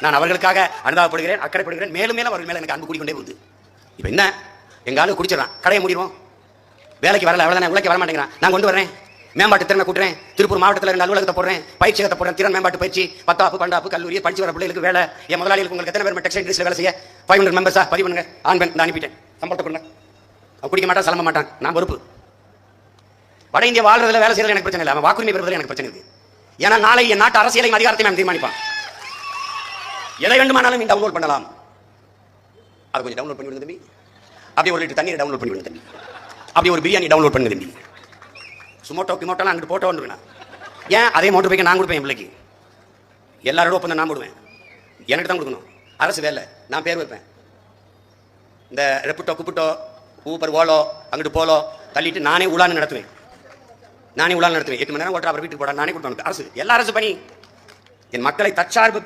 நான் அவர்களுக்காக அனுதாபப்படுகிறேன், அக்கறைப்படுகிறேன். மேலும் மேலும் அவர்கள் மேல எனக்கு அன்பு கூடிக்கொண்டே போகுது. இப்ப என்ன, எங்க ஆளு குடிச்சிடறான், கடையை மூடிடுவோம், வேலைக்கு வரல, அவ்வளவுதானே, உழைக்க வர மாட்டேங்கிறான். நான் கொண்டு வரேன், மேம்பாட்டு திறனை கூட்டுறேன், திருப்பூர் மாவட்டத்தில் 2 அலுவலகத்தை போடுறேன், பயிற்சியகத்தை போடுறேன், திறன் மேம்பாட்டு பயிற்சி, 10ஆப்பு 12ஆப்பு கல்லூரி படிச்சு வர பிள்ளைகளுக்கு வேலை. என் முதலாளிகளுக்கு உங்களுக்கு எத்தனை பேர் டெக்ஸ்டைல் இண்டஸ்ட்ரியில் வேலை செய்ய 500 மெம்பர்ஸா பதிவு பண்ணுங்க, ஆண் பெண் நான் அனுப்பிட்டேன், சம்பளத்தை கொடுங்க. அவன் குடிக்க மாட்டான், சலம்ப மாட்டான், நான் பொறுப்பு. வட இந்தியா வாழ்றதுல வேலை செய்யறது எனக்கு பிரச்சனை இல்லை, அவன் வாக்குரிமை பெறுவதில் எனக்கு பிரச்சனை இருக்கு. ஏன்னா நாளை என் நாட்டு அரசியலையும் அதிகாரத்தையும் அவன் தீர்மானிப்பான். எதை வேண்டுமானாலும் டவுன்லோட் பண்ணலாம். அதை கொஞ்சம் டவுன்லோட் பண்ணி விடுங்க தம்பி. அப்படியே 1 லிட்டர் தண்ணீர் டவுன்லோட் பண்ணி விடுங்க தம்பி. அப்படியே ஒரு பிரியாணி டவுன்லோட் பண்ணுங்க தம்பி. சுமோட்டோ கிமோட்டோலாம் அங்கிட்டு போட்டோ வந்துருக்கேன். ஏன் அதே மோட்டர் பைக்கை நான் கொடுப்பேன் என் பிள்ளைக்கு. எல்லாரோட ஒப்பந்தம் நான் போடுவேன், எனக்கு தான் கொடுக்கணும். அரசு வேலை, நான் பேர் வைப்பேன். இந்த ரெப்புட்டோ குப்புட்டோ ஊப்பர் ஓலோ அங்கிட்டு போலோ தள்ளிட்டு நானே உலான்னு நடத்துவேன். 8 மணி நேரம் ஓட்டுற அவர் வீட்டுக்கு போட நானே கொடுப்பேன். அரசு எல்லா அரசு பணி. என் மக்களை தற்சார்பு